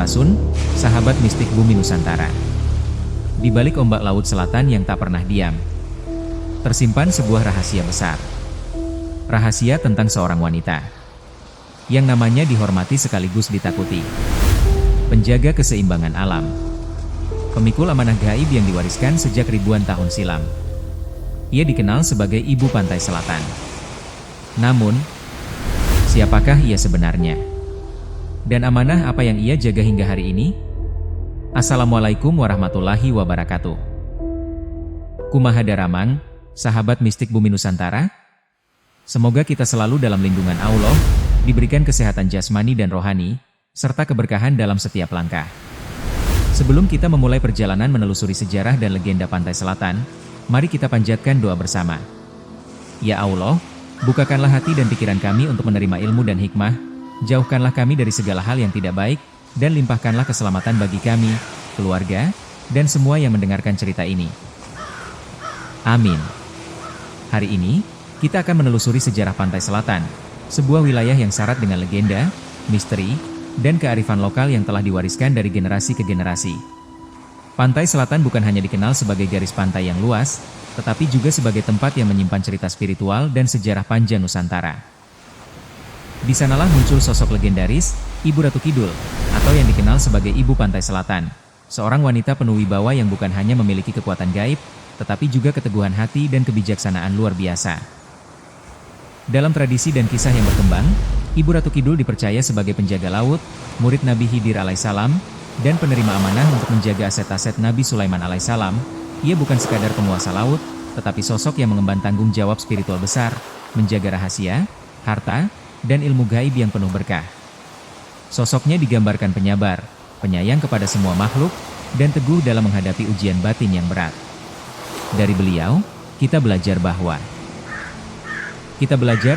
Asun, sahabat mistik bumi Nusantara. Di balik ombak laut selatan yang tak pernah diam, tersimpan sebuah rahasia besar. Rahasia tentang seorang wanita yang namanya dihormati sekaligus ditakuti. Penjaga keseimbangan alam. Pemikul amanah gaib yang diwariskan sejak ribuan tahun silam. Ia dikenal sebagai Ibu Pantai Selatan. Namun, siapakah ia sebenarnya? Dan amanah apa yang ia jaga hingga hari ini? Assalamualaikum warahmatullahi wabarakatuh. Kumaha daramang, sahabat mistik bumi Nusantara? Semoga kita selalu dalam lindungan Allah, diberikan kesehatan jasmani dan rohani, serta keberkahan dalam setiap langkah. Sebelum kita memulai perjalanan menelusuri sejarah dan legenda Pantai Selatan, mari kita panjatkan doa bersama. Ya Allah, bukakanlah hati dan pikiran kami untuk menerima ilmu dan hikmah. Jauhkanlah kami dari segala hal yang tidak baik, dan limpahkanlah keselamatan bagi kami, keluarga, dan semua yang mendengarkan cerita ini. Amin. Hari ini, kita akan menelusuri sejarah Pantai Selatan, sebuah wilayah yang syarat dengan legenda, misteri, dan kearifan lokal yang telah diwariskan dari generasi ke generasi. Pantai Selatan bukan hanya dikenal sebagai garis pantai yang luas, tetapi juga sebagai tempat yang menyimpan cerita spiritual dan sejarah panjang Nusantara. Di sanalah muncul sosok legendaris, Ibu Ratu Kidul, atau yang dikenal sebagai Ibu Pantai Selatan, seorang wanita penuh wibawa yang bukan hanya memiliki kekuatan gaib, tetapi juga keteguhan hati dan kebijaksanaan luar biasa. Dalam tradisi dan kisah yang berkembang, Ibu Ratu Kidul dipercaya sebagai penjaga laut, murid Nabi Khidir alaihissalam, dan penerima amanah untuk menjaga aset-aset Nabi Sulaiman alaihissalam. Ia bukan sekadar penguasa laut, tetapi sosok yang mengemban tanggung jawab spiritual besar, menjaga rahasia, harta, dan ilmu gaib yang penuh berkah. Sosoknya digambarkan penyabar, penyayang kepada semua makhluk, dan teguh dalam menghadapi ujian batin yang berat. Dari beliau, kita belajar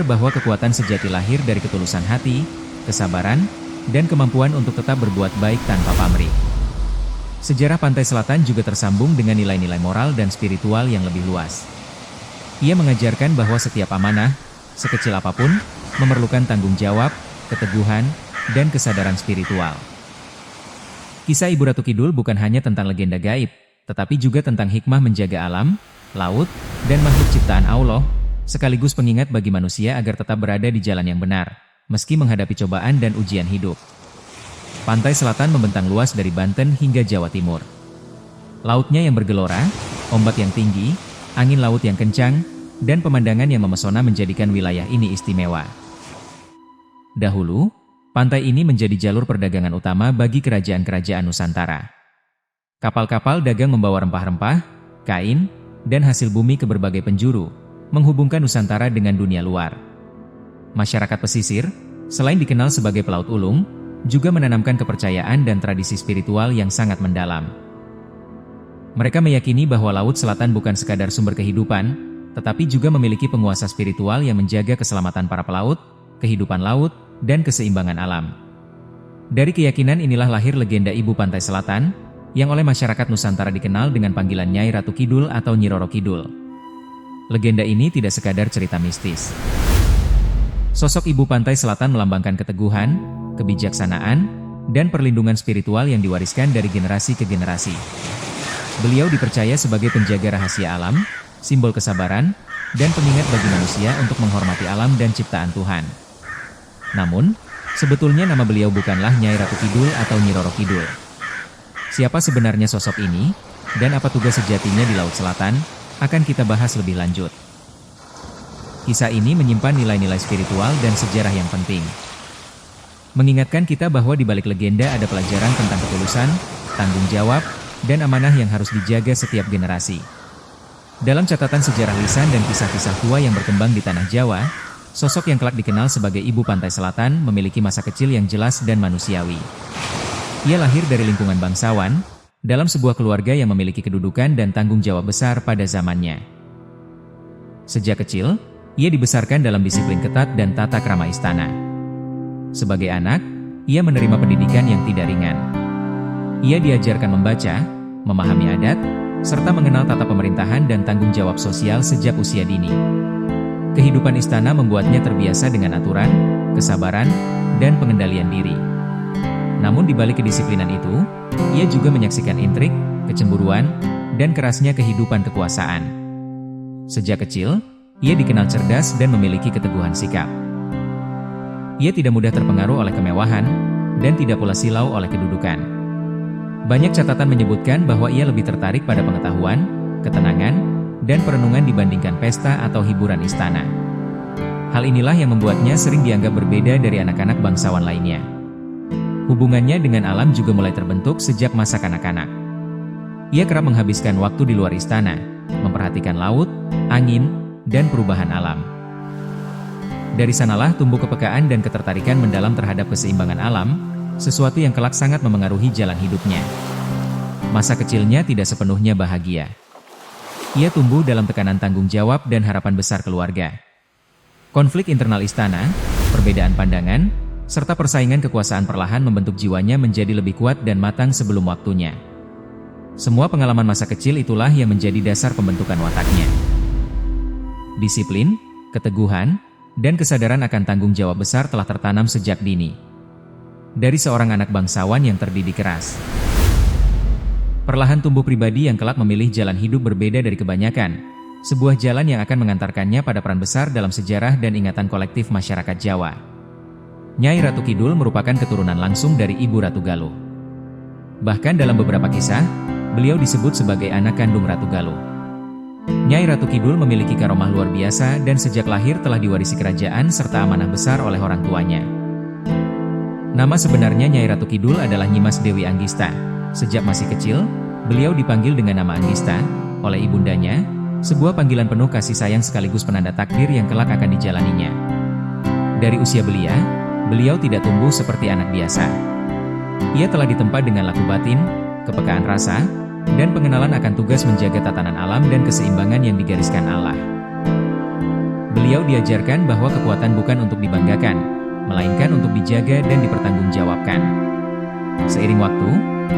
bahwa kekuatan sejati lahir dari ketulusan hati, kesabaran, dan kemampuan untuk tetap berbuat baik tanpa pamrih. Sejarah Pantai Selatan juga tersambung dengan nilai-nilai moral dan spiritual yang lebih luas. Ia mengajarkan bahwa setiap amanah, sekecil apapun, memerlukan tanggung jawab, keteguhan, dan kesadaran spiritual. Kisah Ibu Ratu Kidul bukan hanya tentang legenda gaib, tetapi juga tentang hikmah menjaga alam, laut, dan makhluk ciptaan Allah, sekaligus pengingat bagi manusia agar tetap berada di jalan yang benar, meski menghadapi cobaan dan ujian hidup. Pantai Selatan membentang luas dari Banten hingga Jawa Timur. Lautnya yang bergelora, ombak yang tinggi, angin laut yang kencang, dan pemandangan yang memesona menjadikan wilayah ini istimewa. Dahulu, pantai ini menjadi jalur perdagangan utama bagi kerajaan-kerajaan Nusantara. Kapal-kapal dagang membawa rempah-rempah, kain, dan hasil bumi ke berbagai penjuru, menghubungkan Nusantara dengan dunia luar. Masyarakat pesisir, selain dikenal sebagai pelaut ulung, juga menanamkan kepercayaan dan tradisi spiritual yang sangat mendalam. Mereka meyakini bahwa Laut Selatan bukan sekadar sumber kehidupan, tetapi juga memiliki penguasa spiritual yang menjaga keselamatan para pelaut, kehidupan laut, dan keseimbangan alam. Dari keyakinan inilah lahir legenda Ibu Pantai Selatan, yang oleh masyarakat Nusantara dikenal dengan panggilan Nyai Ratu Kidul atau Nyi Roro Kidul. Legenda ini tidak sekadar cerita mistis. Sosok Ibu Pantai Selatan melambangkan keteguhan, kebijaksanaan, dan perlindungan spiritual yang diwariskan dari generasi ke generasi. Beliau dipercaya sebagai penjaga rahasia alam, simbol kesabaran, dan pengingat bagi manusia untuk menghormati alam dan ciptaan Tuhan. Namun, sebetulnya nama beliau bukanlah Nyai Ratu Kidul atau Nyi Roro Kidul. Siapa sebenarnya sosok ini, dan apa tugas sejatinya di Laut Selatan, akan kita bahas lebih lanjut. Kisah ini menyimpan nilai-nilai spiritual dan sejarah yang penting. Mengingatkan kita bahwa di balik legenda ada pelajaran tentang ketulusan, tanggung jawab, dan amanah yang harus dijaga setiap generasi. Dalam catatan sejarah lisan dan kisah-kisah tua yang berkembang di tanah Jawa, sosok yang kelak dikenal sebagai Ibu Pantai Selatan memiliki masa kecil yang jelas dan manusiawi. Ia lahir dari lingkungan bangsawan, dalam sebuah keluarga yang memiliki kedudukan dan tanggung jawab besar pada zamannya. Sejak kecil, ia dibesarkan dalam disiplin ketat dan tata krama istana. Sebagai anak, ia menerima pendidikan yang tidak ringan. Ia diajarkan membaca, memahami adat, serta mengenal tata pemerintahan dan tanggung jawab sosial sejak usia dini. Kehidupan istana membuatnya terbiasa dengan aturan, kesabaran, dan pengendalian diri. Namun di balik kedisiplinan itu, ia juga menyaksikan intrik, kecemburuan, dan kerasnya kehidupan kekuasaan. Sejak kecil, ia dikenal cerdas dan memiliki keteguhan sikap. Ia tidak mudah terpengaruh oleh kemewahan, dan tidak pula silau oleh kedudukan. Banyak catatan menyebutkan bahwa ia lebih tertarik pada pengetahuan, ketenangan, dan perenungan dibandingkan pesta atau hiburan istana. Hal inilah yang membuatnya sering dianggap berbeda dari anak-anak bangsawan lainnya. Hubungannya dengan alam juga mulai terbentuk sejak masa kanak-kanak. Ia kerap menghabiskan waktu di luar istana, memperhatikan laut, angin, dan perubahan alam. Dari sanalah tumbuh kepekaan dan ketertarikan mendalam terhadap keseimbangan alam, sesuatu yang kelak sangat memengaruhi jalan hidupnya. Masa kecilnya tidak sepenuhnya bahagia. Ia tumbuh dalam tekanan tanggung jawab dan harapan besar keluarga. Konflik internal istana, perbedaan pandangan, serta persaingan kekuasaan perlahan membentuk jiwanya menjadi lebih kuat dan matang sebelum waktunya. Semua pengalaman masa kecil itulah yang menjadi dasar pembentukan wataknya. Disiplin, keteguhan, dan kesadaran akan tanggung jawab besar telah tertanam sejak dini. Dari seorang anak bangsawan yang terdidik keras, perlahan tumbuh pribadi yang kelak memilih jalan hidup berbeda dari kebanyakan, sebuah jalan yang akan mengantarkannya pada peran besar dalam sejarah dan ingatan kolektif masyarakat Jawa. Nyai Ratu Kidul merupakan keturunan langsung dari Ibu Ratu Galuh. Bahkan dalam beberapa kisah, beliau disebut sebagai anak kandung Ratu Galuh. Nyai Ratu Kidul memiliki karomah luar biasa dan sejak lahir telah diwarisi kerajaan serta amanah besar oleh orang tuanya. Nama sebenarnya Nyai Ratu Kidul adalah Nyimas Dewi Anggista. Sejak masih kecil, beliau dipanggil dengan nama Anggista oleh ibundanya, sebuah panggilan penuh kasih sayang sekaligus penanda takdir yang kelak akan dijalaninya. Dari usia belia, beliau tidak tumbuh seperti anak biasa. Ia telah ditempa dengan laku batin, kepekaan rasa, dan pengenalan akan tugas menjaga tatanan alam dan keseimbangan yang digariskan Allah. Beliau diajarkan bahwa kekuatan bukan untuk dibanggakan, melainkan untuk dijaga dan dipertanggungjawabkan. Seiring waktu,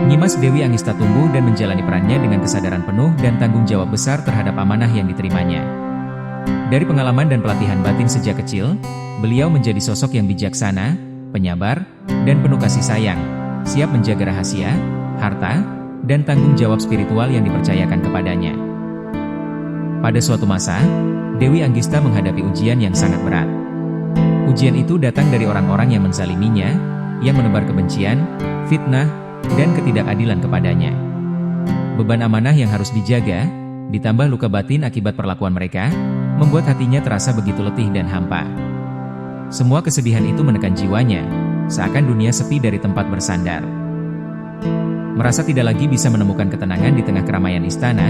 Nyimas Dewi Anggista tumbuh dan menjalani perannya dengan kesadaran penuh dan tanggung jawab besar terhadap amanah yang diterimanya. Dari pengalaman dan pelatihan batin sejak kecil, beliau menjadi sosok yang bijaksana, penyabar, dan penuh kasih sayang, siap menjaga rahasia, harta, dan tanggung jawab spiritual yang dipercayakan kepadanya. Pada suatu masa, Dewi Anggista menghadapi ujian yang sangat berat. Ujian itu datang dari orang-orang yang menzaliminya, yang menebar kebencian, fitnah, dan ketidakadilan kepadanya. Beban amanah yang harus dijaga, ditambah luka batin akibat perlakuan mereka, membuat hatinya terasa begitu letih dan hampa. Semua kesedihan itu menekan jiwanya, seakan dunia sepi dari tempat bersandar. Merasa tidak lagi bisa menemukan ketenangan di tengah keramaian istana,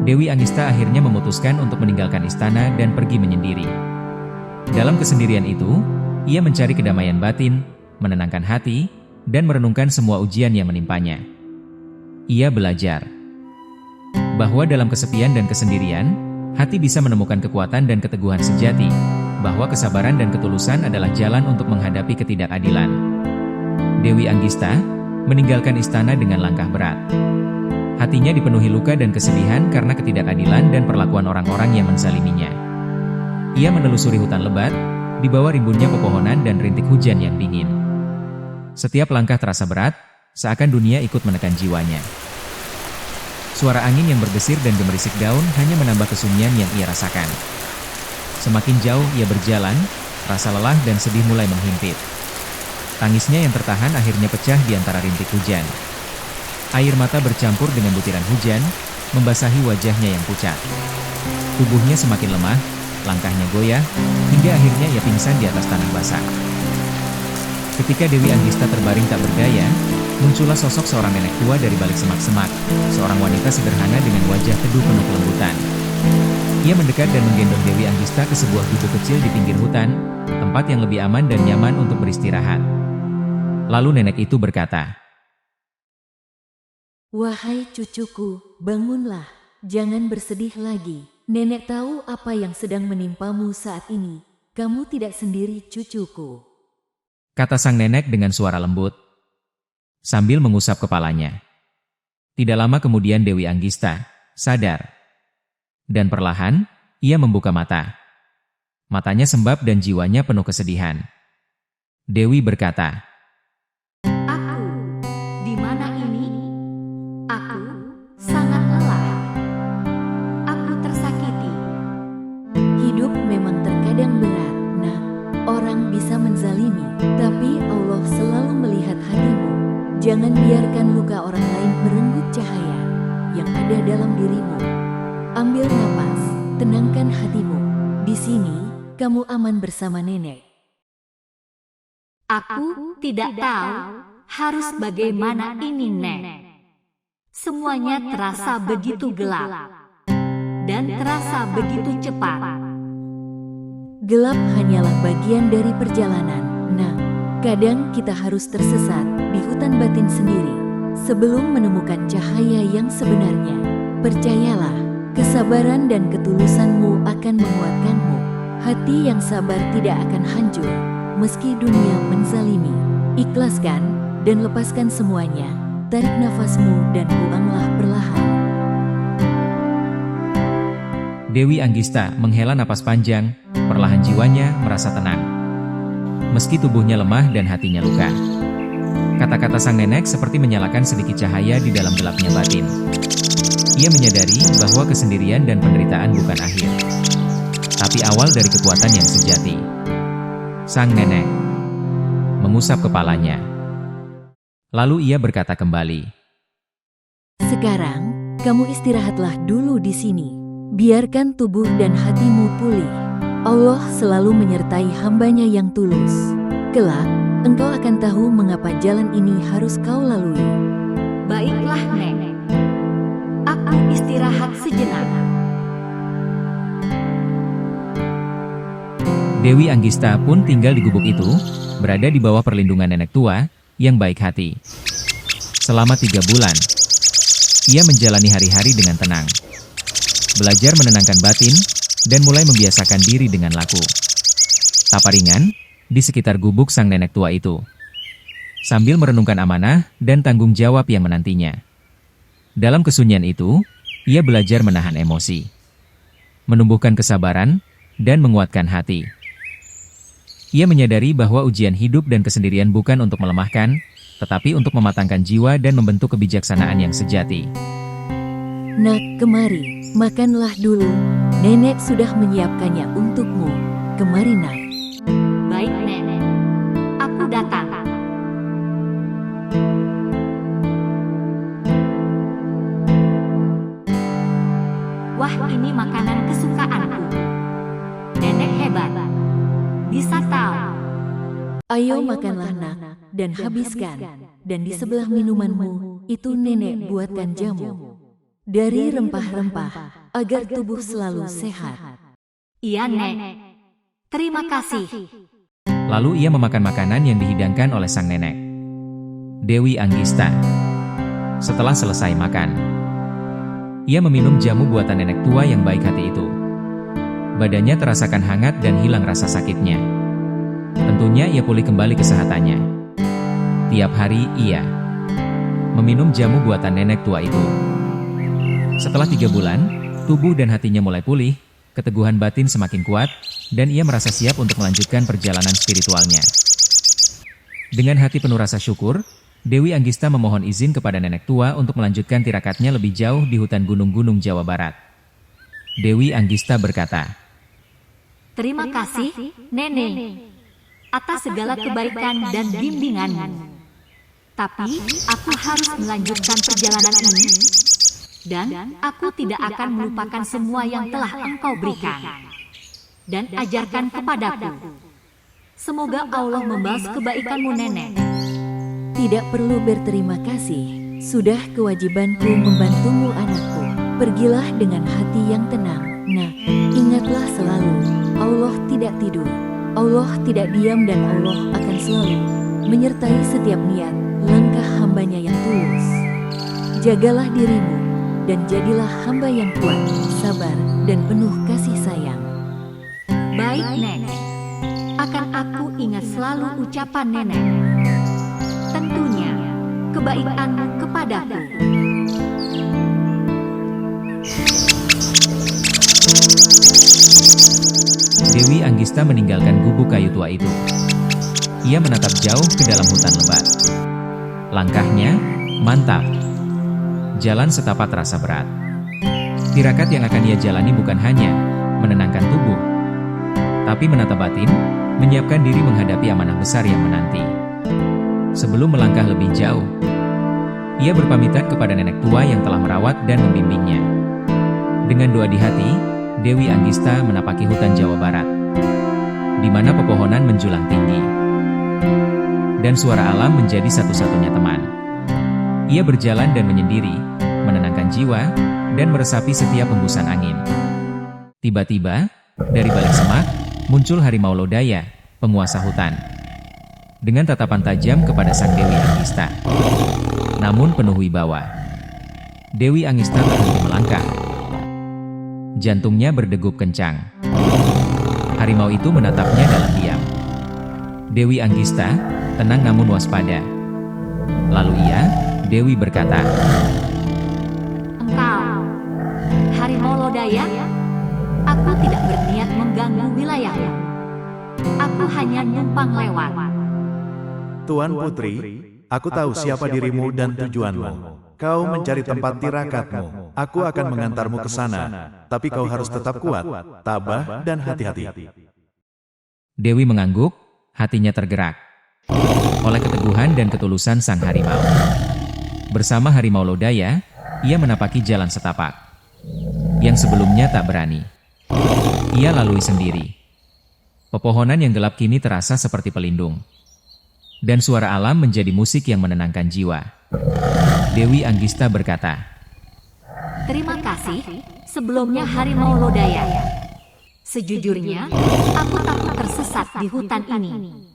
Dewi Anggista akhirnya memutuskan untuk meninggalkan istana dan pergi menyendiri. Dalam kesendirian itu, ia mencari kedamaian batin, menenangkan hati, dan merenungkan semua ujian yang menimpanya. Ia belajar bahwa dalam kesepian dan kesendirian, hati bisa menemukan kekuatan dan keteguhan sejati, bahwa kesabaran dan ketulusan adalah jalan untuk menghadapi ketidakadilan. Dewi Anggista meninggalkan istana dengan langkah berat. Hatinya dipenuhi luka dan kesedihan karena ketidakadilan dan perlakuan orang-orang yang menzaliminya. Ia menelusuri hutan lebat, di bawah rimbunnya pepohonan dan rintik hujan yang dingin. Setiap langkah terasa berat, seakan dunia ikut menekan jiwanya. Suara angin yang bergesir dan gemerisik daun hanya menambah kesunyian yang ia rasakan. Semakin jauh ia berjalan, rasa lelah dan sedih mulai menghimpit. Tangisnya yang tertahan akhirnya pecah di antara rintik hujan. Air mata bercampur dengan butiran hujan, membasahi wajahnya yang pucat. Tubuhnya semakin lemah, langkahnya goyah, hingga akhirnya ia pingsan di atas tanah basah. Ketika Dewi Anggista terbaring tak berdaya, muncullah sosok seorang nenek tua dari balik semak-semak, seorang wanita sederhana dengan wajah teduh penuh kelembutan. Ia mendekat dan menggendong Dewi Anggista ke sebuah gubuk kecil di pinggir hutan, tempat yang lebih aman dan nyaman untuk beristirahat. Lalu nenek itu berkata, "Wahai cucuku, bangunlah, jangan bersedih lagi. Nenek tahu apa yang sedang menimpamu saat ini. Kamu tidak sendiri, cucuku," kata sang nenek dengan suara lembut, sambil mengusap kepalanya. Tidak lama kemudian Dewi Anggista sadar. Dan perlahan, ia membuka mata. Matanya sembab dan jiwanya penuh kesedihan. Dewi berkata, dalam dirimu. Ambil napas, tenangkan hatimu. Di sini, kamu aman bersama nenek. Aku tidak tahu harus bagaimana ini, Nek. Semuanya terasa begitu gelap dan terasa begitu cepat. Gelap hanyalah bagian dari perjalanan. Nah, kadang kita harus tersesat di hutan batin sendiri sebelum menemukan cahaya yang sebenarnya. Percayalah, kesabaran dan ketulusanmu akan menguatkanmu. Hati yang sabar tidak akan hancur meski dunia menzalimi. Ikhlaskan dan lepaskan semuanya. Tarik nafasmu dan buanglah perlahan. Dewi Anggista menghela napas panjang, perlahan jiwanya merasa tenang. Meski tubuhnya lemah dan hatinya luka. Kata-kata sang nenek seperti menyalakan sedikit cahaya di dalam gelapnya batin. Ia menyadari bahwa kesendirian dan penderitaan bukan akhir, tapi awal dari kekuatan yang sejati. Sang nenek mengusap kepalanya. Lalu ia berkata kembali, Sekarang, kamu istirahatlah dulu di sini. Biarkan tubuh dan hatimu pulih. Allah selalu menyertai hambanya yang tulus. Kelak, engkau akan tahu mengapa jalan ini harus kau lalui. Baiklah, Nek. Aku istirahat sejenak. Dewi Anggista pun tinggal di gubuk itu, berada di bawah perlindungan nenek tua yang baik hati. Selama 3 bulan, ia menjalani hari-hari dengan tenang. Belajar menenangkan batin, dan mulai membiasakan diri dengan laku. Tapa ringan, di sekitar gubuk sang nenek tua itu. Sambil merenungkan amanah dan tanggung jawab yang menantinya. Dalam kesunyian itu, ia belajar menahan emosi. Menumbuhkan kesabaran, dan menguatkan hati. Ia menyadari bahwa ujian hidup dan kesendirian bukan untuk melemahkan, tetapi untuk mematangkan jiwa dan membentuk kebijaksanaan yang sejati. Nak, kemari, makanlah dulu. Nenek sudah menyiapkannya untukmu. Kemari, Nak. Baik, Nek. Aku datang. Wah, ini makanan kesukaanku. Nenek hebat. Bisa tahu. Ayo makanlah, Nak, dan habiskan. Dan di sebelah minumanmu, itu nenek buatkan jamu. Dari rempah-rempah, agar tubuh selalu sehat. Iya, Nek. Terima kasih. Lalu ia memakan makanan yang dihidangkan oleh sang nenek. Dewi Anggista. Setelah selesai makan, ia meminum jamu buatan nenek tua yang baik hati itu. Badannya terasakan hangat dan hilang rasa sakitnya. Tentunya ia pulih kembali kesehatannya. Tiap hari ia meminum jamu buatan nenek tua itu. Setelah 3 bulan, tubuh dan hatinya mulai pulih, keteguhan batin semakin kuat, dan ia merasa siap untuk melanjutkan perjalanan spiritualnya. Dengan hati penuh rasa syukur, Dewi Anggista memohon izin kepada nenek tua untuk melanjutkan tirakatnya lebih jauh di hutan gunung-gunung Jawa Barat. Dewi Anggista berkata, Terima kasih, Nenek, atas segala kebaikan dan bimbinganmu. Tapi, aku harus melanjutkan perjalanan ini. Dan aku tidak akan melupakan semua yang telah Engkau berikan dan ajarkan kepadaku. Semoga Allah membalas kebaikanmu, Nenek. Tidak perlu berterima kasih. Sudah kewajibanku membantumu, anakku. Pergilah dengan hati yang tenang. Nah, ingatlah selalu, Allah tidak tidur. Allah tidak diam dan Allah akan selalu menyertai setiap niat, langkah hambanya yang tulus. Jagalah dirimu, dan jadilah hamba yang kuat, sabar, dan penuh kasih sayang. Baik, Nenek. Akan aku ingat selalu ucapan Nenek. Tentunya, kebaikanmu kepadaku. Dewi Anggista meninggalkan gubuk kayu tua itu. Ia menatap jauh ke dalam hutan lebat. Langkahnya mantap. Jalan setapak terasa berat. Tirakat yang akan ia jalani bukan hanya menenangkan tubuh, tapi menata batin, menyiapkan diri menghadapi amanah besar yang menanti. Sebelum melangkah lebih jauh, Ia berpamitan kepada nenek tua yang telah merawat dan membimbingnya. Dengan doa di hati, Dewi Anggista menapaki hutan Jawa Barat, di mana pepohonan menjulang tinggi, dan suara alam menjadi satu-satunya teman. Ia berjalan dan menyendiri, menenangkan jiwa, dan meresapi setiap hembusan angin. Tiba-tiba, dari balik semak, muncul harimau lodaya, penguasa hutan, dengan tatapan tajam kepada sang Dewi Anggista. Namun penuh wibawa. Dewi Anggista berhenti melangkah. Jantungnya berdegup kencang. Harimau itu menatapnya dalam diam. Dewi Anggista, tenang namun waspada. Lalu Dewi berkata, Engkau, harimau lodaya, aku tidak berniat mengganggu wilayahmu. Aku hanya numpang lewat. Tuan Putri, aku tahu siapa dirimu dan tujuanmu. Kau mencari tempat tirakatmu. Aku akan mengantarmu ke sana. Tapi kau harus tetap kuat, tabah, dan hati-hati. Dewi mengangguk, hatinya tergerak oleh keteguhan dan ketulusan sang harimau. Bersama harimau lodaya, ia menapaki jalan setapak yang sebelumnya tak berani ia lalui sendiri. Pepohonan yang gelap kini terasa seperti pelindung, dan suara alam menjadi musik yang menenangkan jiwa. Dewi Anggista berkata, Terima kasih sebelumnya harimau lodaya. Sejujurnya, aku takut tersesat di hutan ini.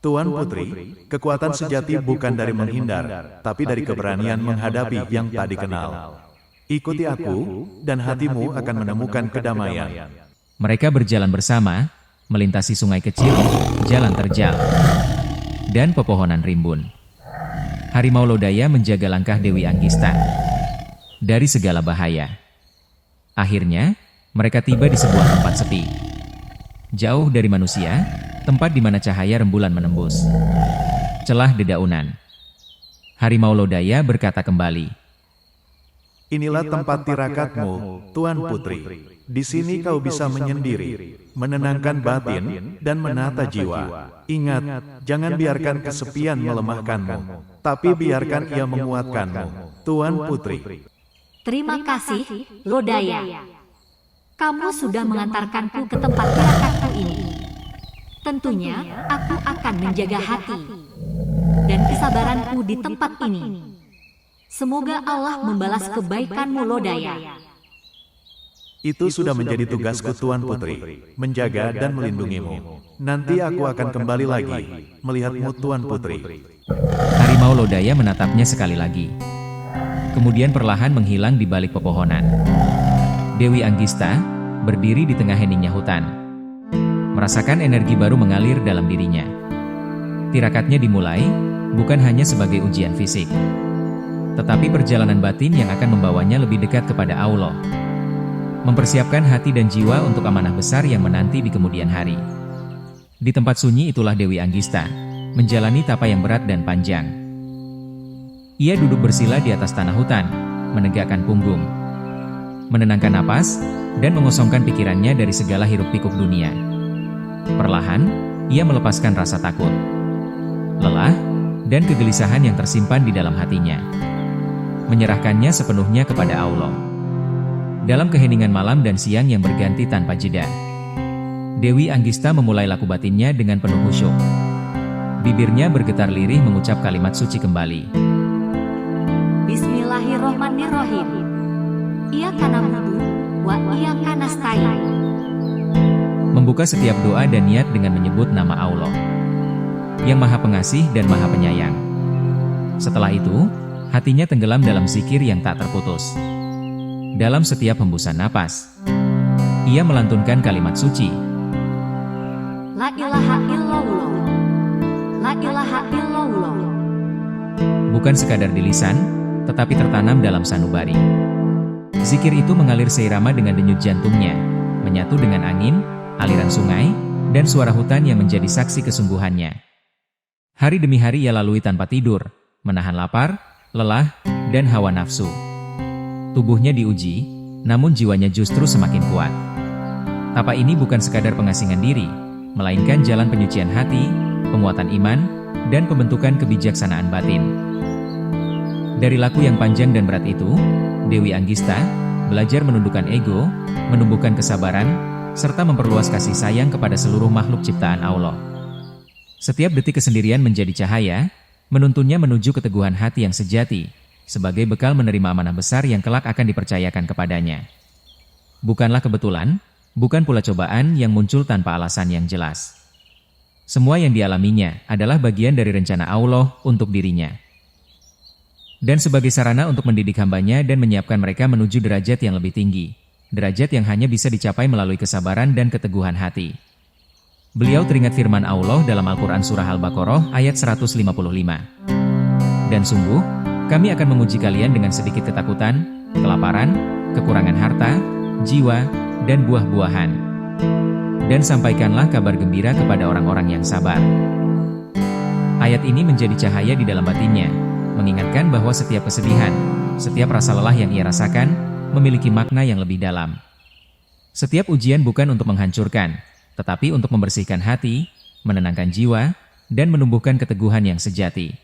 Tuan Putri, kekuatan sejati bukan dari menghindar, tapi dari keberanian menghadapi yang tak dikenal. Ikuti aku, dan hatimu akan menemukan kedamaian. Mereka berjalan bersama, melintasi sungai kecil, jalan terjal, dan pepohonan rimbun. Harimau lodaya menjaga langkah Dewi Anggista dari segala bahaya. Akhirnya, mereka tiba di sebuah tempat sepi, jauh dari manusia, tempat di mana cahaya rembulan menembus celah dedaunan. Harimau lodaya berkata kembali, Inilah tempat tirakatmu, Tuan Putri. Di sini kau bisa menyendiri, menenangkan batin, dan menata jiwa. Ingat, jangan biarkan kesepian melemahkanmu, tapi biarkan ia menguatkanmu, Tuan Putri. Terima kasih, lodaya. Kamu sudah mengantarkanku ke tempat tirakatku ini. Tentunya, aku akan menjaga hati dan kesabaranku di tempat ini. Semoga Allah membalas kebaikanmu, lodaya. Itu sudah menjadi tugasku, Tuan Putri, menjaga dan melindungimu. Nanti aku akan kembali lagi, melihatmu, Tuan Putri. Harimau lodaya menatapnya sekali lagi, kemudian perlahan menghilang di balik pepohonan. Dewi Anggista berdiri di tengah heningnya hutan, merasakan energi baru mengalir dalam dirinya. Tirakatnya dimulai, bukan hanya sebagai ujian fisik, tetapi perjalanan batin yang akan membawanya lebih dekat kepada Allah. Mempersiapkan hati dan jiwa untuk amanah besar yang menanti di kemudian hari. Di tempat sunyi itulah Dewi Anggista menjalani tapa yang berat dan panjang. Ia duduk bersila di atas tanah hutan, menegakkan punggung, menenangkan napas, dan mengosongkan pikirannya dari segala hiruk-pikuk dunia. Perlahan, ia melepaskan rasa takut, lelah, dan kegelisahan yang tersimpan di dalam hatinya. Menyerahkannya sepenuhnya kepada Allah. Dalam keheningan malam dan siang yang berganti tanpa jeda, Dewi Anggista memulai laku batinnya dengan penuh khusyuk. Bibirnya bergetar lirih mengucap kalimat suci kembali. Bismillahirrohmanirrohim. Iyyaka na'budu wa iyyaka nasta'in. Membuka setiap doa dan niat dengan menyebut nama Allah, yang Maha Pengasih dan Maha Penyayang. Setelah itu, hatinya tenggelam dalam zikir yang tak terputus. Dalam setiap hembusan napas, ia melantunkan kalimat suci. La ilaha illallah. La ilaha illallah. Bukan sekadar di lisan, tetapi tertanam dalam sanubari. Zikir itu mengalir seirama dengan denyut jantungnya, menyatu dengan angin, aliran sungai, dan suara hutan yang menjadi saksi kesungguhannya. Hari demi hari ia lalui tanpa tidur, menahan lapar, lelah, dan hawa nafsu. Tubuhnya diuji, namun jiwanya justru semakin kuat. Tapa ini bukan sekadar pengasingan diri, melainkan jalan penyucian hati, penguatan iman, dan pembentukan kebijaksanaan batin. Dari laku yang panjang dan berat itu, Dewi Anggista belajar menundukkan ego, menumbuhkan kesabaran, serta memperluas kasih sayang kepada seluruh makhluk ciptaan Allah. Setiap detik kesendirian menjadi cahaya, menuntunnya menuju keteguhan hati yang sejati, sebagai bekal menerima amanah besar yang kelak akan dipercayakan kepadanya. Bukanlah kebetulan, bukan pula cobaan yang muncul tanpa alasan yang jelas. Semua yang dialaminya adalah bagian dari rencana Allah untuk dirinya. Dan sebagai sarana untuk mendidik hambanya dan menyiapkan mereka menuju derajat yang lebih tinggi, derajat yang hanya bisa dicapai melalui kesabaran dan keteguhan hati. Beliau teringat firman Allah dalam Al-Quran Surah Al-Baqarah ayat 155. Dan sungguh, kami akan menguji kalian dengan sedikit ketakutan, kelaparan, kekurangan harta, jiwa, dan buah-buahan. Dan sampaikanlah kabar gembira kepada orang-orang yang sabar. Ayat ini menjadi cahaya di dalam batinnya, mengingatkan bahwa setiap kesedihan, setiap rasa lelah yang ia rasakan, memiliki makna yang lebih dalam. Setiap ujian bukan untuk menghancurkan, tetapi untuk membersihkan hati, menenangkan jiwa, dan menumbuhkan keteguhan yang sejati.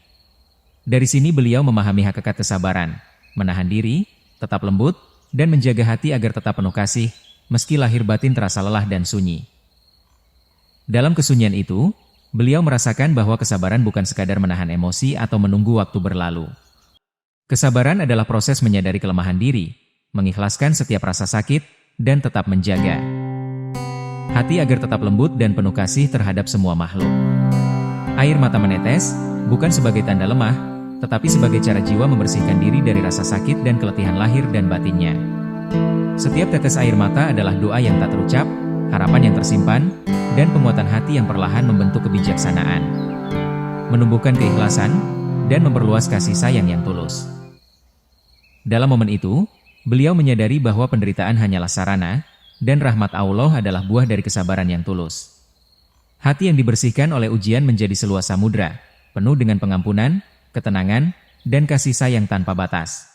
Dari sini beliau memahami hakikat kesabaran, menahan diri, tetap lembut, dan menjaga hati agar tetap penuh kasih, meski lahir batin terasa lelah dan sunyi. Dalam kesunyian itu, beliau merasakan bahwa kesabaran bukan sekadar menahan emosi atau menunggu waktu berlalu. Kesabaran adalah proses menyadari kelemahan diri, mengikhlaskan setiap rasa sakit, dan tetap menjaga hati agar tetap lembut dan penuh kasih terhadap semua makhluk. Air mata menetes, bukan sebagai tanda lemah, tetapi sebagai cara jiwa membersihkan diri dari rasa sakit dan keletihan lahir dan batinnya. Setiap tetes air mata adalah doa yang tak terucap, harapan yang tersimpan, dan penguatan hati yang perlahan membentuk kebijaksanaan, menumbuhkan keikhlasan, dan memperluas kasih sayang yang tulus. Dalam momen itu, beliau menyadari bahwa penderitaan hanyalah sarana, dan rahmat Allah adalah buah dari kesabaran yang tulus. Hati yang dibersihkan oleh ujian menjadi seluas samudra, penuh dengan pengampunan, ketenangan, dan kasih sayang tanpa batas.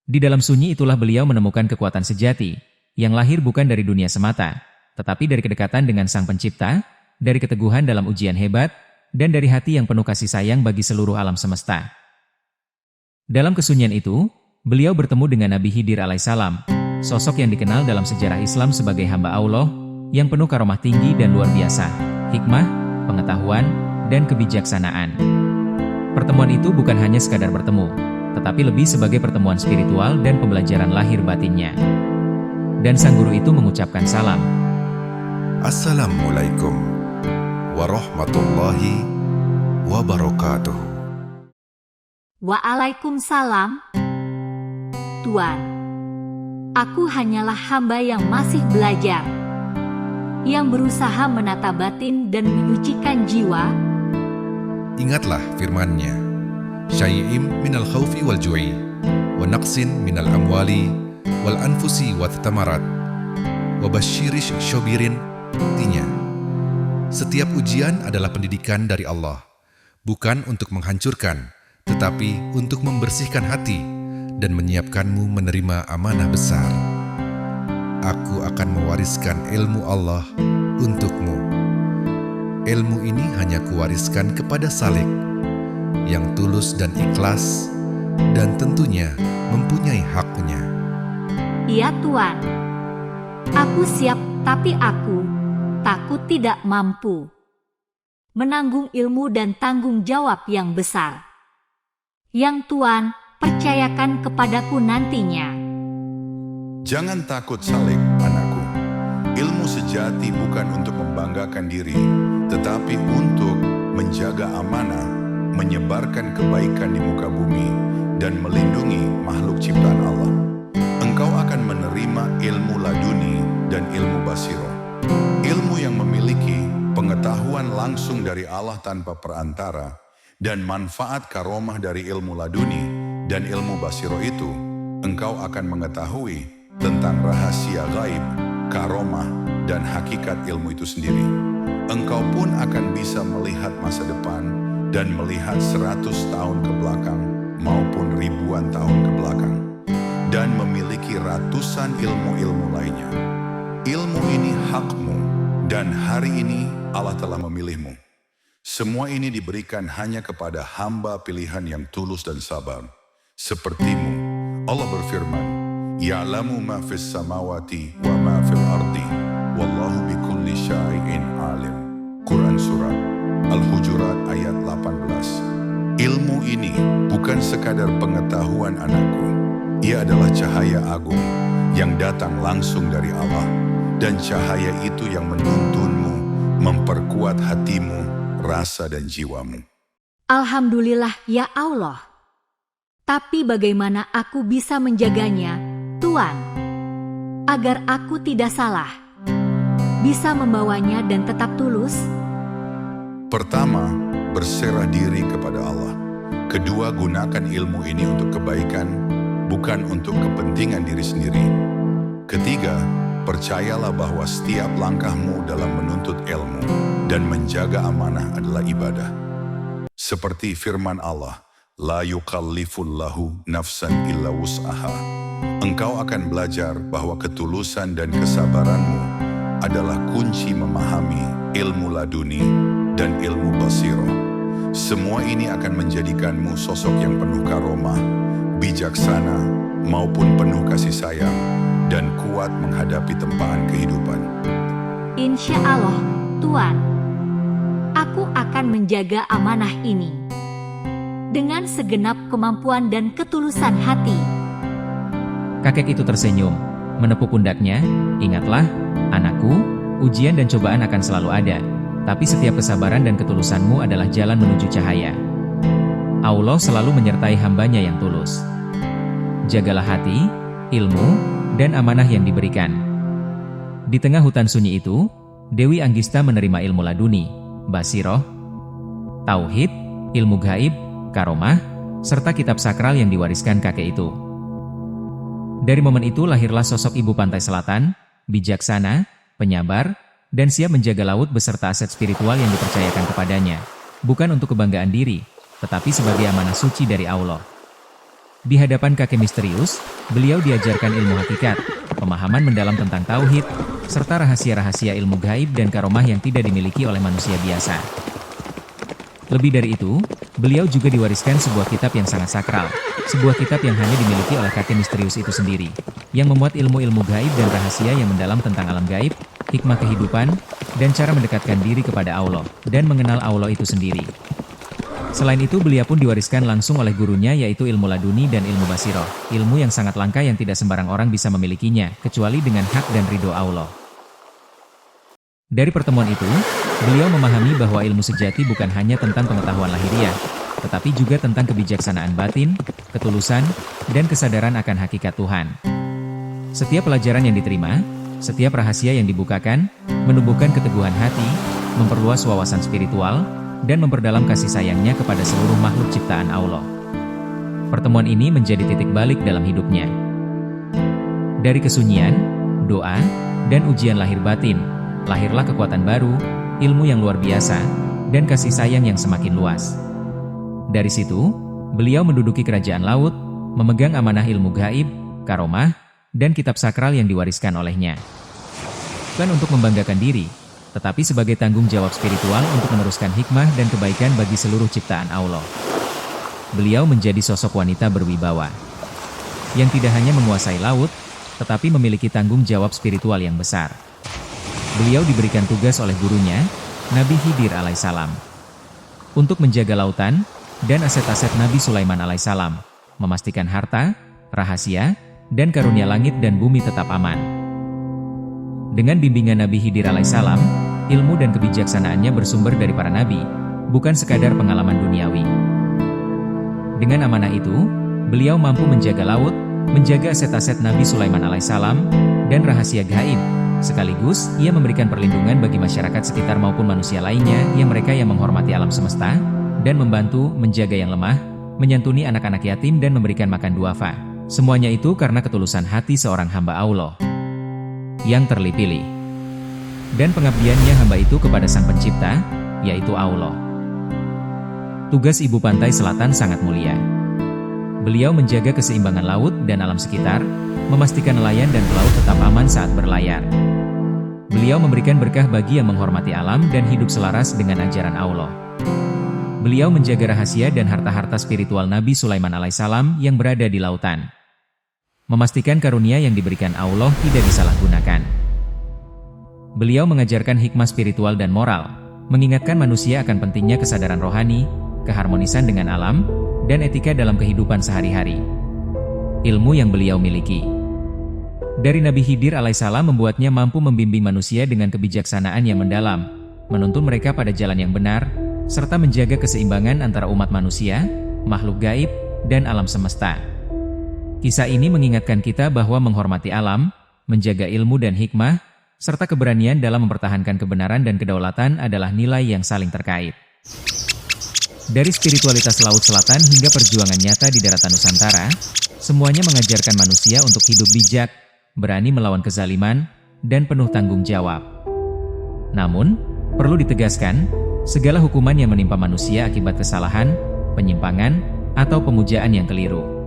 Di dalam sunyi itulah beliau menemukan kekuatan sejati, yang lahir bukan dari dunia semata, tetapi dari kedekatan dengan Sang Pencipta, dari keteguhan dalam ujian hebat, dan dari hati yang penuh kasih sayang bagi seluruh alam semesta. Dalam kesunyian itu, beliau bertemu dengan Nabi Khidir alaihissalam, sosok yang dikenal dalam sejarah Islam sebagai hamba Allah, yang penuh karomah tinggi dan luar biasa, hikmah, pengetahuan, dan kebijaksanaan. Pertemuan itu bukan hanya sekadar bertemu, tetapi lebih sebagai pertemuan spiritual dan pembelajaran lahir batinnya. Dan sang guru itu mengucapkan salam. Assalamualaikum warahmatullahi wabarakatuh. Waalaikumsalam. Tuan, aku hanyalah hamba yang masih belajar, yang berusaha menata batin dan menyucikan jiwa. Ingatlah firman-Nya, syai'im minal khawfi wal ju'i, wa naqsin minal amwali wal anfusi wa thamarat, wa basyirish syobirin. Artinya, setiap ujian adalah pendidikan dari Allah, bukan untuk menghancurkan, tetapi untuk membersihkan hati dan menyiapkanmu menerima amanah besar. Aku akan mewariskan ilmu Allah untukmu. Ilmu ini hanya kuwariskan kepada salik, yang tulus dan ikhlas, dan tentunya mempunyai haknya. Iya Tuan, aku siap, tapi aku takut tidak mampu menanggung ilmu dan tanggung jawab yang besar yang Tuan percayakan kepadaku nantinya. Jangan takut Salik, anakku. Ilmu sejati bukan untuk membanggakan diri, tetapi untuk menjaga amanah, menyebarkan kebaikan di muka bumi, dan melindungi makhluk ciptaan Allah. Engkau akan menerima ilmu laduni dan ilmu basiro. Ilmu yang memiliki pengetahuan langsung dari Allah tanpa perantara, dan manfaat karomah dari ilmu laduni dan ilmu basiro itu, engkau akan mengetahui tentang rahasia gaib, karomah, dan hakikat ilmu itu sendiri. Engkau pun akan bisa melihat masa depan dan melihat 100 tahun ke belakang maupun ribuan tahun ke belakang, dan memiliki ratusan ilmu-ilmu lainnya. Ilmu ini hakmu, dan hari ini Allah telah memilihmu. Semua ini diberikan hanya kepada hamba pilihan yang tulus dan sabar. sepertimu. Allah berfirman, Ya'lamu ma fis samawati wa ma fil ardi, wallahu bikulli syai'in alim. Quran Surat Al-Hujurat ayat 18. Ilmu ini bukan sekadar pengetahuan anakku. Ia adalah cahaya agung yang datang langsung dari Allah. Dan cahaya itu yang menuntunmu, memperkuat hatimu, rasa dan jiwamu. Alhamdulillah ya Allah. Tapi bagaimana aku bisa menjaganya, Tuan? Agar aku tidak salah, bisa membawanya dan tetap tulus? Pertama, berserah diri kepada Allah. Kedua, gunakan ilmu ini untuk kebaikan, bukan untuk kepentingan diri sendiri. Ketiga, percayalah bahwa setiap langkahmu dalam menuntut ilmu dan menjaga amanah adalah ibadah. Seperti firman Allah, La yukallifullahu nafsan illa wus'aha. Engkau akan belajar bahwa ketulusan dan kesabaranmu adalah kunci memahami ilmu laduni dan ilmu basiroh. Semua ini akan menjadikanmu sosok yang penuh karomah, bijaksana maupun penuh kasih sayang, dan kuat menghadapi tempaan kehidupan. Insya Allah, Tuan. Aku akan menjaga amanah ini dengan segenap kemampuan dan ketulusan hati. Kakek itu tersenyum, menepuk pundaknya. Ingatlah, anakku, ujian dan cobaan akan selalu ada. Tapi setiap kesabaran dan ketulusanmu adalah jalan menuju cahaya. Allah selalu menyertai hambanya yang tulus. Jagalah hati, ilmu, dan amanah yang diberikan. Di tengah hutan sunyi itu, Dewi Anggista menerima ilmu laduni, basiroh, tauhid, ilmu gaib, karomah, serta kitab sakral yang diwariskan kakek itu. Dari momen itu lahirlah sosok ibu pantai selatan, bijaksana, penyabar, dan siap menjaga laut beserta aset spiritual yang dipercayakan kepadanya, bukan untuk kebanggaan diri, tetapi sebagai amanah suci dari Allah. Di hadapan kakek misterius, beliau diajarkan ilmu hakikat, pemahaman mendalam tentang tauhid, serta rahasia-rahasia ilmu gaib dan karomah yang tidak dimiliki oleh manusia biasa. Lebih dari itu, beliau juga diwariskan sebuah kitab yang sangat sakral, sebuah kitab yang hanya dimiliki oleh kakek misterius itu sendiri, yang memuat ilmu-ilmu gaib dan rahasia yang mendalam tentang alam gaib, hikmah kehidupan, dan cara mendekatkan diri kepada Allah, dan mengenal Allah itu sendiri. Selain itu, beliau pun diwariskan langsung oleh gurunya yaitu ilmu laduni dan ilmu basiroh, ilmu yang sangat langka yang tidak sembarang orang bisa memilikinya, kecuali dengan hak dan ridho Allah. Dari pertemuan itu, beliau memahami bahwa ilmu sejati bukan hanya tentang pengetahuan lahiriah, tetapi juga tentang kebijaksanaan batin, ketulusan, dan kesadaran akan hakikat Tuhan. Setiap pelajaran yang diterima, setiap rahasia yang dibukakan, menumbuhkan keteguhan hati, memperluas wawasan spiritual, dan memperdalam kasih sayangnya kepada seluruh makhluk ciptaan Allah. Pertemuan ini menjadi titik balik dalam hidupnya. Dari kesunyian, doa, dan ujian lahir batin, lahirlah kekuatan baru, ilmu yang luar biasa, dan kasih sayang yang semakin luas. Dari situ, beliau menduduki kerajaan laut, memegang amanah ilmu gaib, karomah, dan kitab sakral yang diwariskan olehnya. Bukan untuk membanggakan diri, tetapi sebagai tanggung jawab spiritual untuk meneruskan hikmah dan kebaikan bagi seluruh ciptaan Allah. Beliau menjadi sosok wanita berwibawa, yang tidak hanya menguasai laut, tetapi memiliki tanggung jawab spiritual yang besar. Beliau diberikan tugas oleh gurunya, Nabi Khidir alaihissalam, untuk menjaga lautan dan aset-aset Nabi Sulaiman alaihissalam, memastikan harta, rahasia, dan karunia langit dan bumi tetap aman. Dengan bimbingan Nabi Khidir alaihissalam, ilmu dan kebijaksanaannya bersumber dari para nabi, bukan sekadar pengalaman duniawi. Dengan amanah itu, beliau mampu menjaga laut, menjaga aset-aset Nabi Sulaiman alaihissalam, dan rahasia gaib. Sekaligus, ia memberikan perlindungan bagi masyarakat sekitar maupun manusia lainnya yang menghormati alam semesta, dan membantu menjaga yang lemah, menyantuni anak-anak yatim dan memberikan makan duafa. Semuanya itu karena ketulusan hati seorang hamba Allah yang terpilih, dan pengabdiannya hamba itu kepada Sang Pencipta, yaitu Allah. Tugas Ibu Pantai Selatan sangat mulia. Beliau menjaga keseimbangan laut dan alam sekitar, memastikan nelayan dan pelaut tetap aman saat berlayar. Beliau memberikan berkah bagi yang menghormati alam dan hidup selaras dengan ajaran Allah. Beliau menjaga rahasia dan harta-harta spiritual Nabi Sulaiman alaihissalam yang berada di lautan. Memastikan karunia yang diberikan Allah tidak disalahgunakan. Beliau mengajarkan hikmah spiritual dan moral, mengingatkan manusia akan pentingnya kesadaran rohani, keharmonisan dengan alam, dan etika dalam kehidupan sehari-hari. Ilmu yang beliau miliki dari Nabi Khidir alaihissalam membuatnya mampu membimbing manusia dengan kebijaksanaan yang mendalam, menuntun mereka pada jalan yang benar, serta menjaga keseimbangan antara umat manusia, makhluk gaib, dan alam semesta. Kisah ini mengingatkan kita bahwa menghormati alam, menjaga ilmu dan hikmah, serta keberanian dalam mempertahankan kebenaran dan kedaulatan adalah nilai yang saling terkait. Dari spiritualitas Laut Selatan hingga perjuangan nyata di daratan Nusantara, semuanya mengajarkan manusia untuk hidup bijak, berani melawan kezaliman, dan penuh tanggung jawab. Namun, perlu ditegaskan, segala hukuman yang menimpa manusia akibat kesalahan, penyimpangan, atau pemujaan yang keliru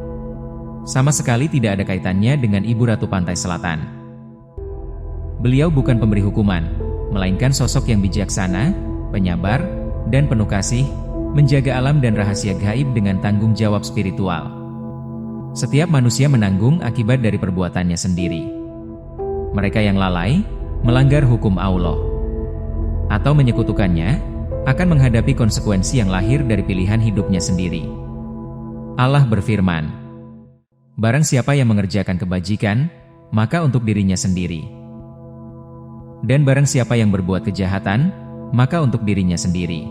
sama sekali tidak ada kaitannya dengan Ibu Ratu Pantai Selatan. Beliau bukan pemberi hukuman, melainkan sosok yang bijaksana, penyabar, dan penuh kasih, menjaga alam dan rahasia gaib dengan tanggung jawab spiritual. Setiap manusia menanggung akibat dari perbuatannya sendiri. Mereka yang lalai, melanggar hukum Allah, atau menyekutukannya, akan menghadapi konsekuensi yang lahir dari pilihan hidupnya sendiri. Allah berfirman, "Barang siapa yang mengerjakan kebajikan, maka untuk dirinya sendiri. Dan barang siapa yang berbuat kejahatan, maka untuk dirinya sendiri."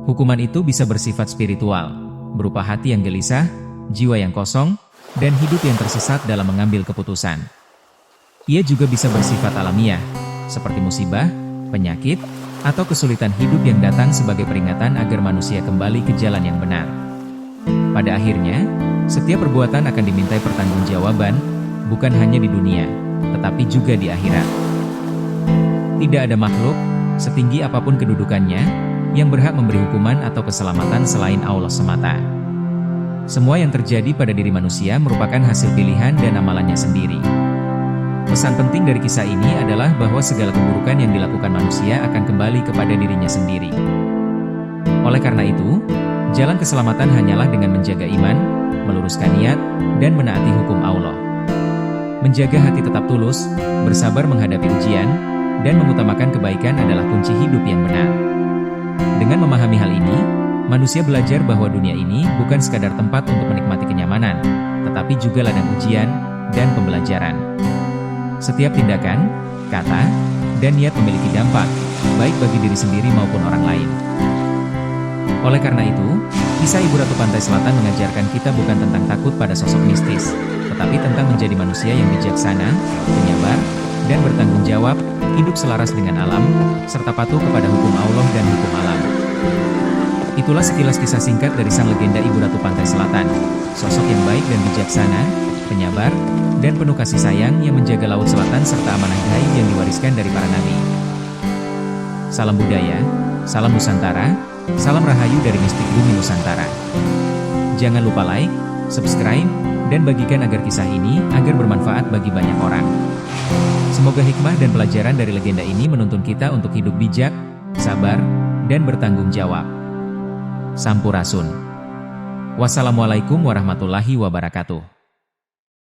Hukuman itu bisa bersifat spiritual, berupa hati yang gelisah, jiwa yang kosong, dan hidup yang tersesat dalam mengambil keputusan. Ia juga bisa bersifat alamiah, seperti musibah, penyakit, atau kesulitan hidup yang datang sebagai peringatan agar manusia kembali ke jalan yang benar. Pada akhirnya, setiap perbuatan akan dimintai pertanggungjawaban, bukan hanya di dunia, tetapi juga di akhirat. Tidak ada makhluk, setinggi apapun kedudukannya, yang berhak memberi hukuman atau keselamatan selain Allah semata. Semua yang terjadi pada diri manusia merupakan hasil pilihan dan amalannya sendiri. Pesan penting dari kisah ini adalah bahwa segala keburukan yang dilakukan manusia akan kembali kepada dirinya sendiri. Oleh karena itu, jalan keselamatan hanyalah dengan menjaga iman, meluruskan niat, dan menaati hukum Allah. Menjaga hati tetap tulus, bersabar menghadapi ujian, dan mengutamakan kebaikan adalah kunci hidup yang benar. Dengan memahami hal ini, manusia belajar bahwa dunia ini bukan sekadar tempat untuk menikmati kenyamanan, tetapi juga ladang ujian dan pembelajaran. Setiap tindakan, kata, dan niat memiliki dampak, baik bagi diri sendiri maupun orang lain. Oleh karena itu, kisah Ibu Ratu Pantai Selatan mengajarkan kita bukan tentang takut pada sosok mistis, tetapi tentang menjadi manusia yang bijaksana, penyabar, dan bertanggung jawab, hidup selaras dengan alam, serta patuh kepada hukum Allah dan hukum alam. Itulah sekilas kisah singkat dari sang legenda Ibu Ratu Pantai Selatan, sosok yang baik dan bijaksana, penyabar, dan penuh kasih sayang yang menjaga Laut Selatan serta amanah gaib yang diwariskan dari para nabi. Salam budaya, salam Nusantara, salam rahayu dari mistik bumi Nusantara. Jangan lupa like, subscribe, dan bagikan agar kisah ini agar bermanfaat bagi banyak orang. Semoga hikmah dan pelajaran dari legenda ini menuntun kita untuk hidup bijak, sabar, dan bertanggung jawab. Sampurasun. Wassalamualaikum warahmatullahi wabarakatuh.